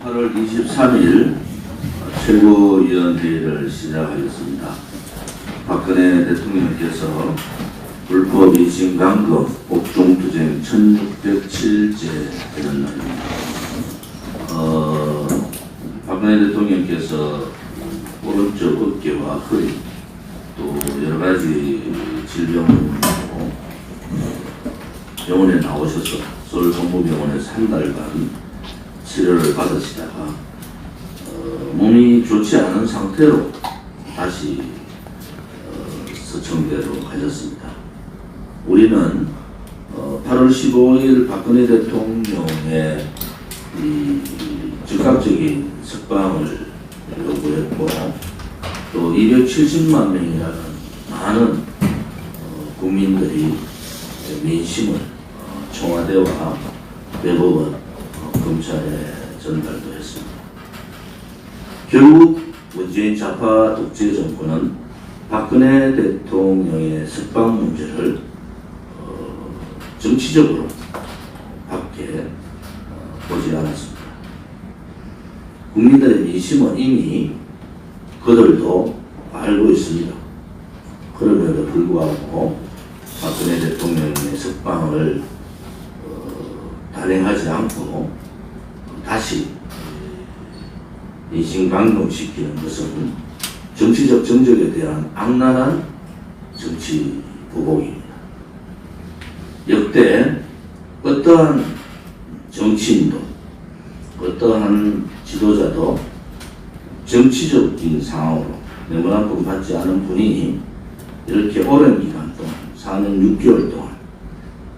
8월 23일 최고위원회의를 시작하겠습니다. 박근혜 대통령께서 불법 이진강금 옥중투쟁 1607제 되는 날입니다. 박근혜 대통령께서 오른쪽 어깨와 허리 또 여러가지 질병으로 병원에 나오셔서 서울성모병원에서 한 달간 치료를 받으시다가 몸이 좋지 않은 상태로 다시 서청대로 가셨습니다. 우리는 8월 15일 박근혜 대통령의 이 즉각적인 석방을 요구했고 또 270만 명이라는 많은 국민들이 민심을 청와대와 대법원, 검찰에 전달도 했습니다. 결국 문재인 좌파 독재 정권은 박근혜 대통령의 석방 문제를 정치적으로 밖에 보지 않았습니다. 국민들의 민심은 이미 그들도 알고 있습니다. 그럼에도 불구하고 박근혜 대통령의 석방을 단행하지 않고 다시 인신강금시키는 것은 정치적 정적에 대한 악랄한 정치 보복입니다. 역대 어떠한 정치인도 어떠한 지도자도 정치적인 상황으로 명분한금 받지 않은 분이 이렇게 오랜 기간 동안 4년 6개월 동안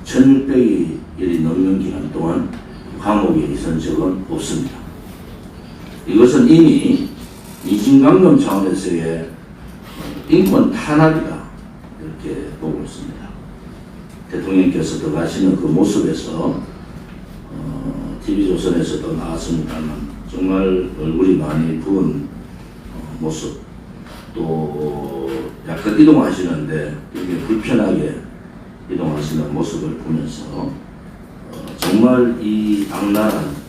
1600일이 넘는 기간 동안 감옥에 있은 적은 없습니다. 이것은 이미 이진강금 차원에서의 인권 탄압이다 이렇게 보고 있습니다. 대통령께서 들어가시는 그 모습에서 TV조선에서도 나왔습니다만 정말 얼굴이 많이 부은 모습 또 약간 이동하시는데 이게 불편하게 이동하시는 모습을 보면서 정말 이 악랄한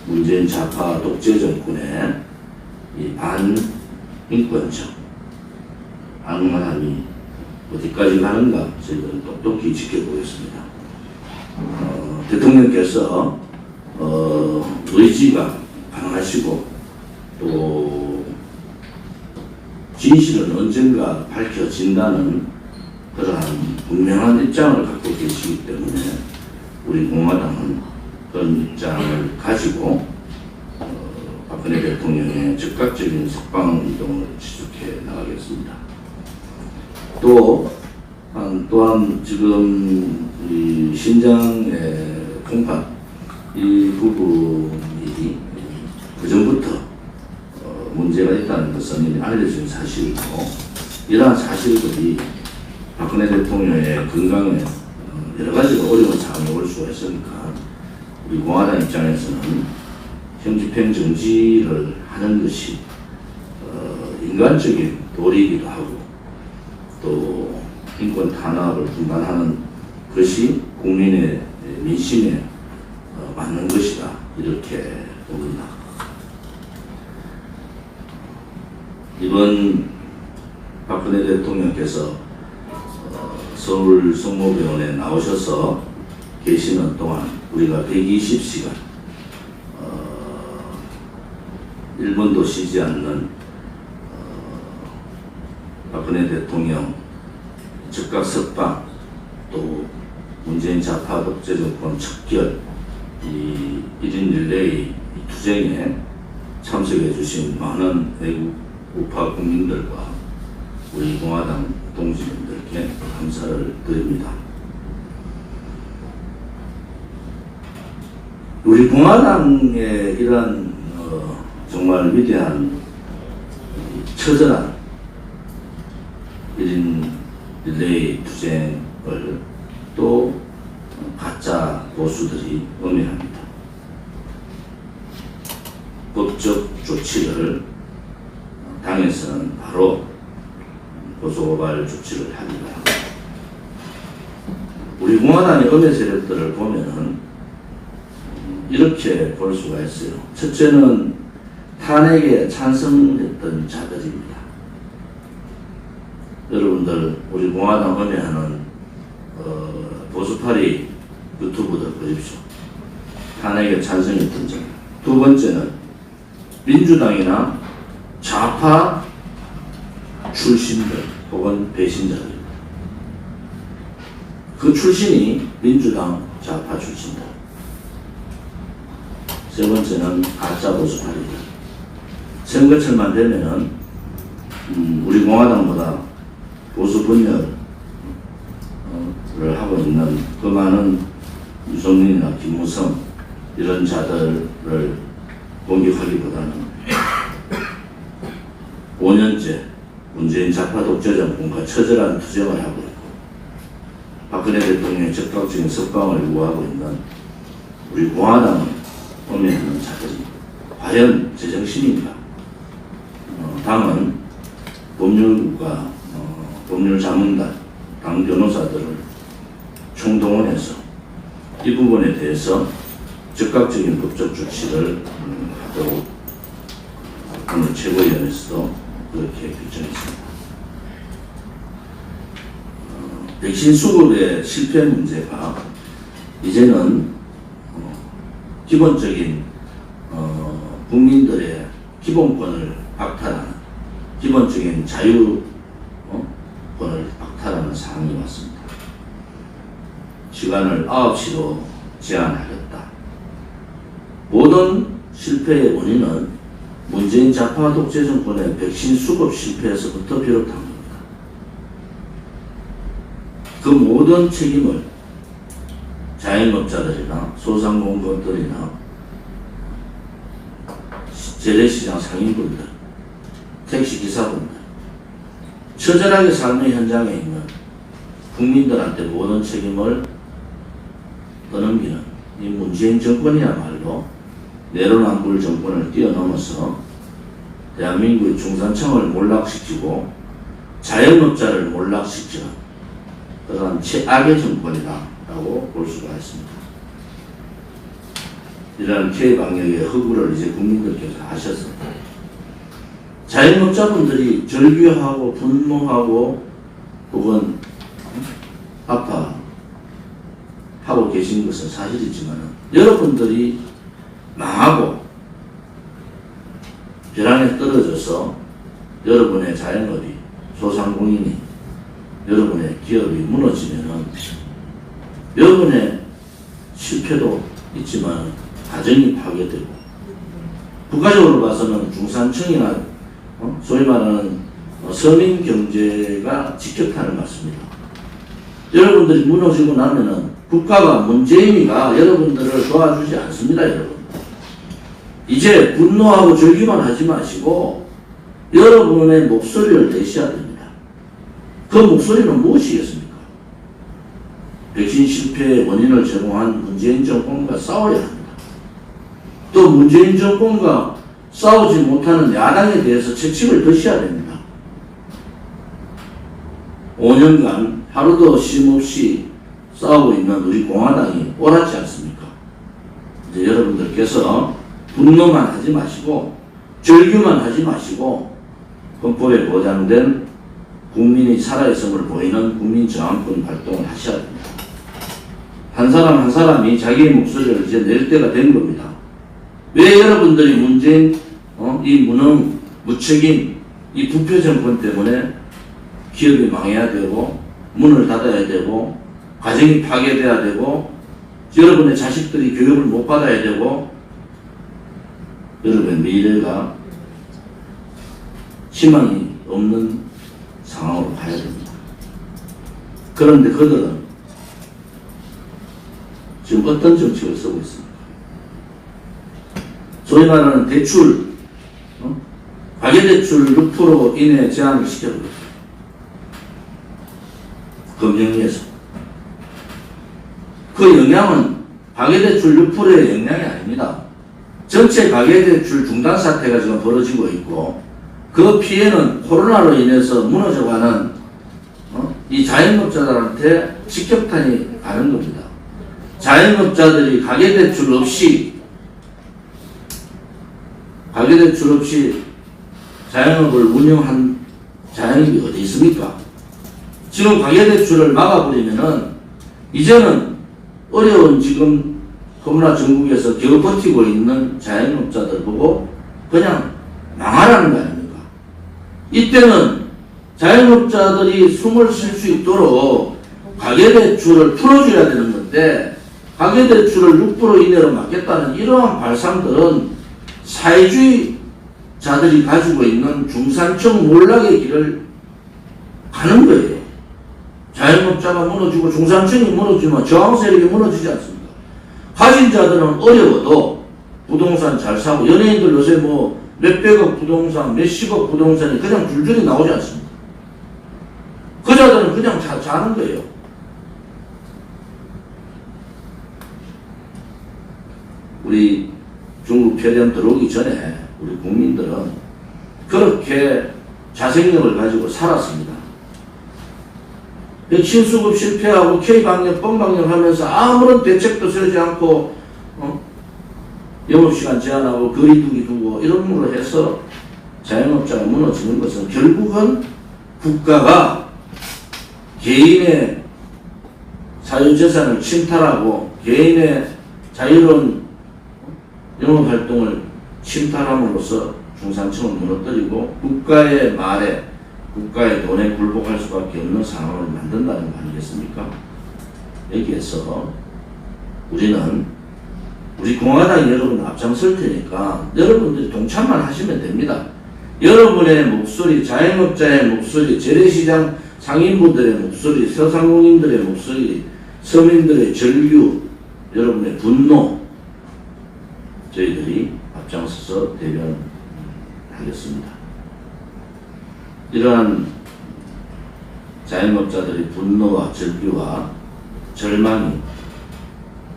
문재인 좌파 독재 정권의 이 반인권적 악랄함이 어디까지 가는가 저희들은 똑똑히 지켜보겠습니다. 대통령께서 의지가 강하시고 또 진실은 언젠가 밝혀진다는 그러한 분명한 입장을 갖고 계시기 때문에 우리 공화당은 그런 입장을 가지고 박근혜 대통령의 즉각적인 석방 운동을 지속해 나가겠습니다. 또한 지금 이 신장의 풍파 이 부분이 그전부터 문제가 있다는 것은 이미 알려진 사실이고 이러한 사실들이 박근혜 대통령의 건강에 여러 가지 어려운 상황이 올 수가 있으니까 우리 공화당 입장에서는 형집행 정지를 하는 것이 인간적인 도리이기도 하고 또 인권 탄압을 분간하는 것이 국민의 민심에 맞는 것이다 이렇게 봅니다. 이번 박근혜 대통령께서 서울 성모병원에 나오셔서 계시는 동안 우리가 120시간 1분도 쉬지 않는 박근혜 대통령 즉각 석방 또 문재인 좌파 독재 정권 척결 이 1인 릴레이 투쟁에 참석해 주신 많은 외국 우파 국민들과 우리 공화당 동지분들께 감사를 드립니다. 우리 공화당의 이러한 정말 위대한 처절한 1인 릴레이 투쟁을 또 가짜 보수들이 음해합니다. 법적 조치를 당에서는 바로 고소고발 조치를 합니다. 우리 공화당의 음해 세력들을 보면은 이렇게 볼 수가 있어요. 첫째는 탄핵에 찬성했던 자들입니다. 여러분들 우리 공화당 음해하는 보수파리 유튜브들 보십시오. 탄핵에 찬성했던 자. 두 번째는 민주당이나 좌파 출신들 혹은 배신자들입니다. 그 출신이 민주당 좌파 출신들. 세 번째는 가짜 보수파리들. 선거철만 되면은 우리 공화당보다 보수 분열을 하고 있는 그 많은 유승민이나 김무성 이런 자들을 공격하기보다는 5년째 문재인 좌파 독재 정권과 처절한 투쟁을 하고 있고 박근혜 대통령의 적극적인 석방을 요구하고 있는 우리 공화당을 음해하는 자들이 과연 제정신인가? 당은 법률과 법률자문단, 당 변호사들을 총동원해서 이 부분에 대해서 즉각적인 법적 조치를 하도록 오늘 최고위원회에서도 그렇게 결정했습니다. 백신 수급의 실패 문제가 이제는 기본적인 국민들의 기본권을 박탈하는 기본적인 자유권을 박탈하는 상황이 왔습니다. 시간을 9시로 제한하겠다. 모든 실패의 원인은 문재인 좌파 독재 정권의 백신 수급 실패에서부터 비롯한 겁니다. 그 모든 책임을 자영업자들이나 소상공인들이나 재래시장 상인분들, 택시기사분들, 처절하게 삶의 현장에 있는 국민들한테 모든 책임을 떠넘기는 이 문재인 정권이야말로 내로남불 정권을 뛰어넘어서 대한민국의 중산층을 몰락시키고 자영업자를 몰락시키는 그런 최악의 정권이다라고 볼 수가 있습니다. 이러한 피해 방역의 허구를 이제 국민들께서 하셔서 자영업자분들이 절규하고 분노하고 혹은 아파하고 계신 것은 사실이지만 여러분들이 망하고 벼랑에 떨어져서 여러분의 자영업이 소상공인이 여러분의 기업이 무너지면은 여러분의 실패도 있지만 가정이 파괴되고 국가적으로 봐서는 중산층이나 소위 말하는 서민 경제가 직격탄을 맞습니다. 여러분들이 무너지고 나면은 국가가 문재인이가 여러분들을 도와주지 않습니다, 여러분. 이제 분노하고 절규만 하지 마시고 여러분의 목소리를 내셔야 됩니다. 그 목소리는 무엇이겠습니까? 백신 실패의 원인을 제공한 문재인 정권과 싸워야 합니다. 또 문재인 정권과 싸우지 못하는 야당에 대해서 책임을 져야 됩니다. 5년간 하루도 쉼없이 싸우고 있는 우리 공화당이 옳았지 않습니까? 이제 여러분들께서 분노만 하지 마시고 절규만 하지 마시고 헌법에 보장된 국민이 살아있음을 보이는 국민저항권 활동을 하셔야 됩니다. 한 사람 한 사람이 자기의 목소리를 이제 낼 때가 된 겁니다. 왜 여러분들이 문재인 이 무능, 무책임, 이 부패 정권 때문에 기업이 망해야 되고 문을 닫아야 되고 가정이 파괴돼야 되고 여러분의 자식들이 교육을 못 받아야 되고 여러분의 미래가 희망이 없는 상황으로 가야 됩니다. 그런데 그들은 지금 어떤 정책을 쓰고 있습니까? 소위 말하는 대출, 가계대출 6% 이내 제한을 시켜버렸어요. 금융위에서. 그 영향은 가계대출 6%의 영향이 아닙니다. 전체 가계대출 중단 사태가 지금 벌어지고 있고 그 피해는 코로나로 인해서 무너져가는 이 자영업자들한테 직격탄이 가는 겁니다. 자영업자들이 가계대출 없이 가계대출 없이 자영업을 운영한 자영업이 어디 있습니까? 지금 가계대출을 막아버리면은 이제는 어려운 지금 코로나 전국에서 겨우 버티고 있는 자영업자들 보고 그냥 망하라는 거 아닙니까? 이때는 자영업자들이 숨을 쉴 수 있도록 가계대출을 풀어줘야 되는 건데, 가계대출을 6% 이내로 막겠다는 이러한 발상들은 사회주의자들이 가지고 있는 중산층 몰락의 길을 가는 거예요. 자영업자가 무너지고 중산층이 무너지면 저항세력이 무너지지 않습니까? 가진 자들은 어려워도 부동산 잘 사고, 연예인들 요새 뭐 몇백억 부동산, 몇십억 부동산이 그냥 줄줄이 나오지 않습니까? 그 자들은 그냥 자는 거예요. 우리 중국 폐렴 들어오기 전에 우리 국민들은 그렇게 자생력을 가지고 살았습니다. 백신 수급 실패하고 K방역, 뻥방역 하면서 아무런 대책도 세우지 않고 영업시간 제한하고 거리두기 두고 이런 걸로 해서 자영업자가 무너지는 것은 결국은 국가가 개인의 사유재산을 침탈하고 개인의 자유로운 영업활동을 침탈함으로써 중산층을 무너뜨리고 국가의 말에, 국가의 돈에 굴복할 수밖에 없는 상황을 만든다는 거 아니겠습니까? 여기에서 우리는 우리 공화당이 여러분 앞장설 테니까 여러분들이 동참만 하시면 됩니다. 여러분의 목소리, 자영업자의 목소리, 재래시장 상인분들의 목소리, 소상공인들의 목소리, 서민들의 절규, 여러분의 분노, 저희들이 앞장서서 대변하겠습니다. 이러한 자영업자들의 분노와 절규와 절망이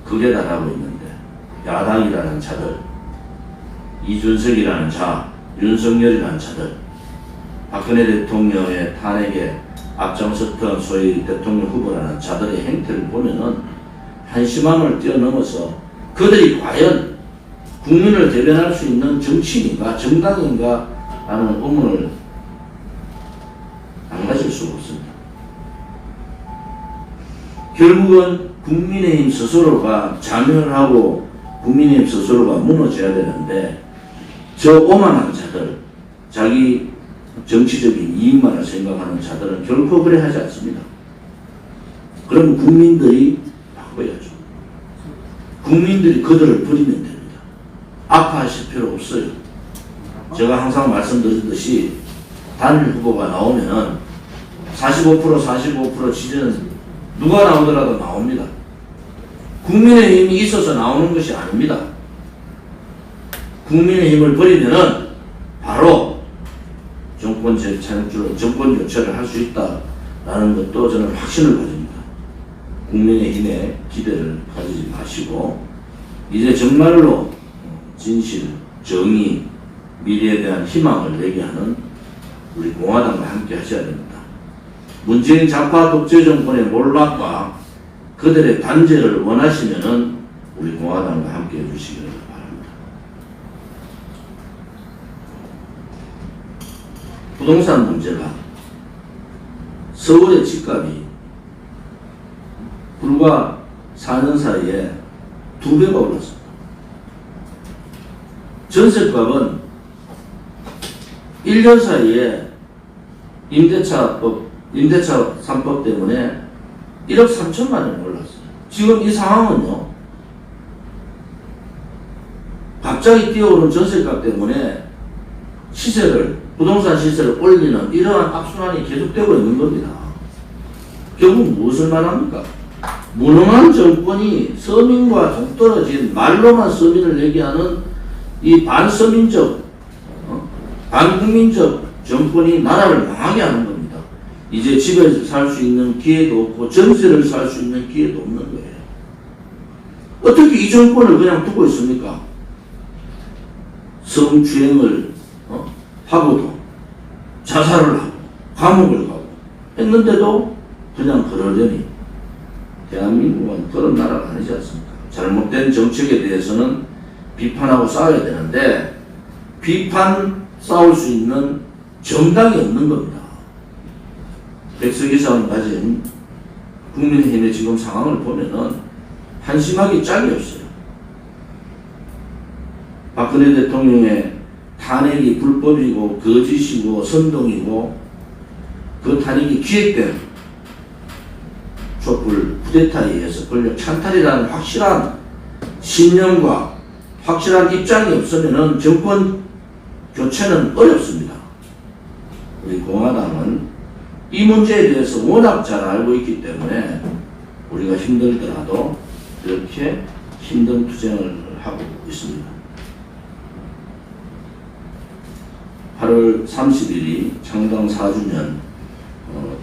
극에 달하고 있는데, 야당이라는 자들, 이준석이라는 자, 윤석열이라는 자들, 박근혜 대통령의 탄핵에 앞장섰던 소위 대통령 후보라는 자들의 행태를 보면은 한심함을 뛰어넘어서 그들이 과연 국민을 대변할 수 있는 정치인인가 정당인가 라는 의문을 안 가질 수가 없습니다. 결국은 국민의힘 스스로가 자멸하고 국민의힘 스스로가 무너져야 되는데, 저 오만한 자들, 자기 정치적인 이익만을 생각하는 자들은 결코 그래 하지 않습니다. 그럼 국민들이 바꿔야죠. 국민들이 그들을 버리면 됩니다. 아파하실 필요 없어요. 제가 항상 말씀드렸듯이 단일 후보가 나오면은 45% 지지는 누가 나오더라도 나옵니다. 국민의힘이 있어서 나오는 것이 아닙니다. 국민의힘을 버리면은 바로 정권 재창출, 정권 교체를 할 수 있다라는 것도 저는 확신을 가집니다. 국민의힘에 기대를 가지지 마시고 이제 정말로 진실, 정의, 미래에 대한 희망을 내게 하는 우리 공화당과 함께 하셔야 됩니다. 문재인 좌파 독재 정권의 몰락과 그들의 단죄를 원하시면은 우리 공화당과 함께 해주시기를 바랍니다. 부동산 문제가 서울의 집값이 불과 4년 사이에 2배가 올랐습니다. 전세값은 1년 사이에 임대차 3법 때문에 1억 3천만 원이 올랐어요. 지금 이 상황은요, 갑자기 뛰어오른 전세값 때문에 부동산 시세를 올리는 이러한 악순환이 계속되고 있는 겁니다. 결국 무엇을 말합니까? 무능한 정권이 서민과 동떨어진 말로만 서민을 얘기하는 이 반서민적, 반국민적 정권이 나라를 망하게 하는 겁니다. 이제 집에서 살 수 있는 기회도 없고 전세를 살 수 있는 기회도 없는 거예요. 어떻게 이 정권을 그냥 두고 있습니까? 성추행을 하고도 자살을 하고 감옥을 가고 했는데도 그냥 그러려니 대한민국은 그런 나라가 아니지 않습니까? 잘못된 정책에 대해서는 비판하고 싸워야 되는데 비판 싸울 수 있는 정당이 없는 겁니다. 백석이사는 가진 국민의힘의 지금 상황을 보면은 한심하기 짝이 없어요. 박근혜 대통령의 탄핵이 불법이고 거짓이고 선동이고 그 탄핵이 기획된 촛불 쿠데타에 의해서 권력 찬탈이라는 확실한 신념과 확실한 입장이 없으면은 정권 교체는 어렵습니다. 우리 공화당은 이 문제에 대해서 워낙 잘 알고 있기 때문에 우리가 힘들더라도 이렇게 힘든 투쟁을 하고 있습니다. 8월 30일이 창당 4주년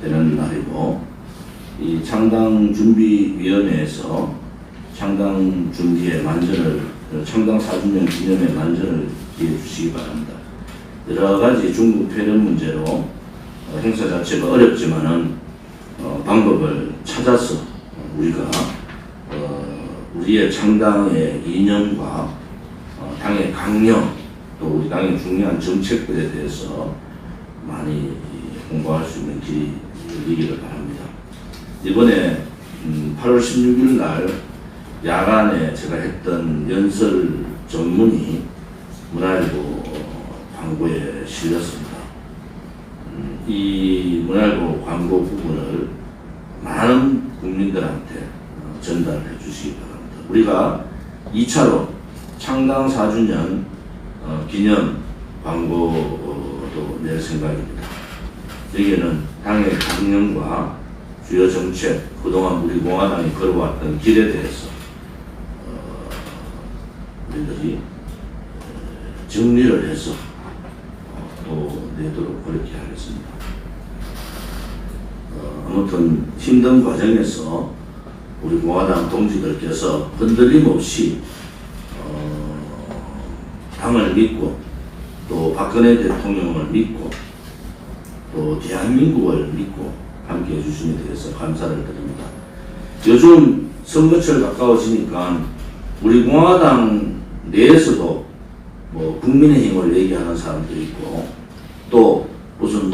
되는 날이고, 이 창당준비위원회에서 창당 준비의 만전을, 창당 4주년 기념의 만전을 기해 주시기 바랍니다. 여러 가지 중국 폐렴 문제로 행사 자체가 어렵지만은 방법을 찾아서 우리가 우리의 창당의 이념과 당의 강령, 또 우리 당의 중요한 정책들에 대해서 많이 공부할 수 있는 길이 열리기를 바랍니다. 이번에 8월 16일 날 야간에 제가 했던 연설 전문이 문화일보 광고에 실렸습니다. 이 문화일보 광고 부분을 많은 국민들한테 전달해 주시기 바랍니다. 우리가 2차로 창당 4주년 기념 광고도 낼 생각입니다. 여기에는 당의 강령과 주요 정책, 그동안 우리 공화당이 걸어왔던 길에 대해서 우리들이 정리를 해서 또 내도록 그렇게 하겠습니다. 아무튼 힘든 과정에서 우리 공화당 동지들께서 흔들림 없이 당을 믿고 또 박근혜 대통령을 믿고 또 대한민국을 믿고 함께 해주심에 대해서 감사를 드립니다. 요즘 선거철 가까워지니까 우리 공화당 내에서도 뭐 국민의힘을 얘기하는 사람도 있고 또 무슨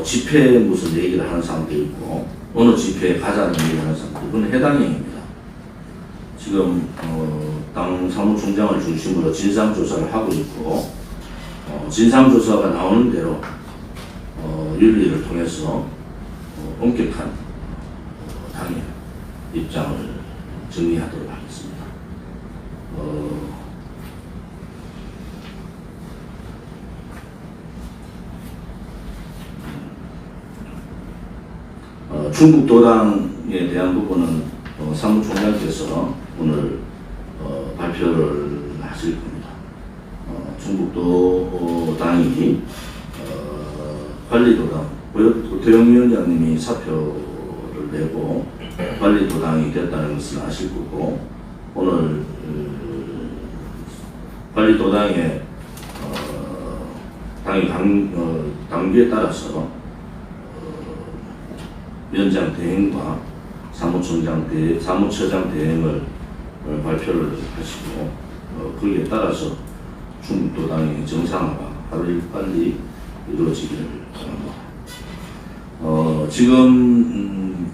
집회 무슨 얘기를 하는 사람도 있고 어느 집회에 가자는 얘기를 하는 사람도 있고 그건 해당형입니다. 지금 당 사무총장을 중심으로 진상조사를 하고 있고 진상조사가 나오는 대로 윤리를 통해서 엄격한 당의 입장을 정리하도록 하겠습니다. 중국 도당에 대한 부분은 사무총장께서 오늘 발표를 하실 겁니다. 중국 도당이 관리도당, 고태영 위원장님이 사표를 내고 관리도당이 됐다는 것을 아실 거고, 오늘 관리도당의 당의 당규에 따라서 위원장 대행과 사무처장 대행을 발표를 하시고 거기에 따라서 중국도당의 정상화가 하루 빨리 이루어지기를 바랍니다. 지금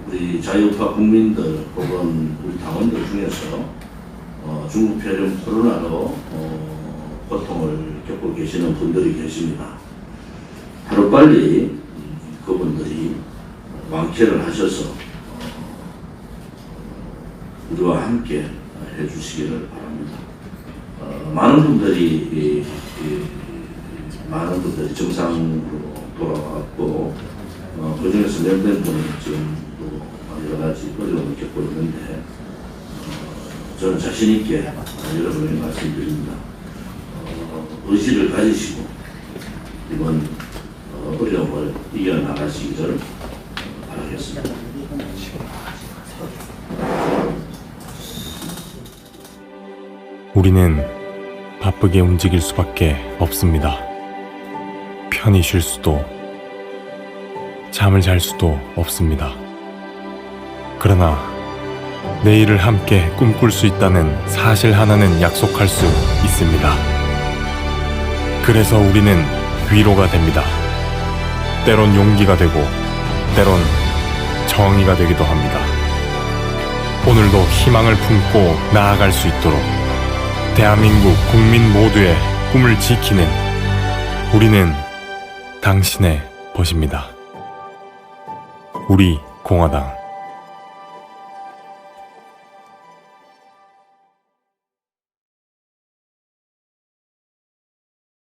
우리 자유우파 국민들 혹은 우리 당원들 중에서 중국 폐렴 코로나로 고통을 겪고 계시는 분들이 계십니다. 하루빨리 그분들이 완쾌를 하셔서 우리와 함께 해주시기를 바랍니다. 많은 분들이 정상으로 돌아왔고 그 중에서 몇몇 분이 지금 또 여러 가지 어려움을 겪고 있는데 저는 자신 있게 여러분에게 말씀드립니다. 의지를 가지시고 이번 어려움을 이겨나가시기를 바라겠습니다. 우리는 바쁘게 움직일 수밖에 없습니다. 편히 쉴 수도, 잠을 잘 수도 없습니다. 그러나 내일을 함께 꿈꿀 수 있다는 사실 하나는 약속할 수 있습니다. 그래서 우리는 위로가 됩니다. 때론 용기가 되고 때론 정의가 되기도 합니다. 오늘도 희망을 품고 나아갈 수 있도록 대한민국 국민 모두의 꿈을 지키는 우리는 당신의 벗입니다. 우리 공화당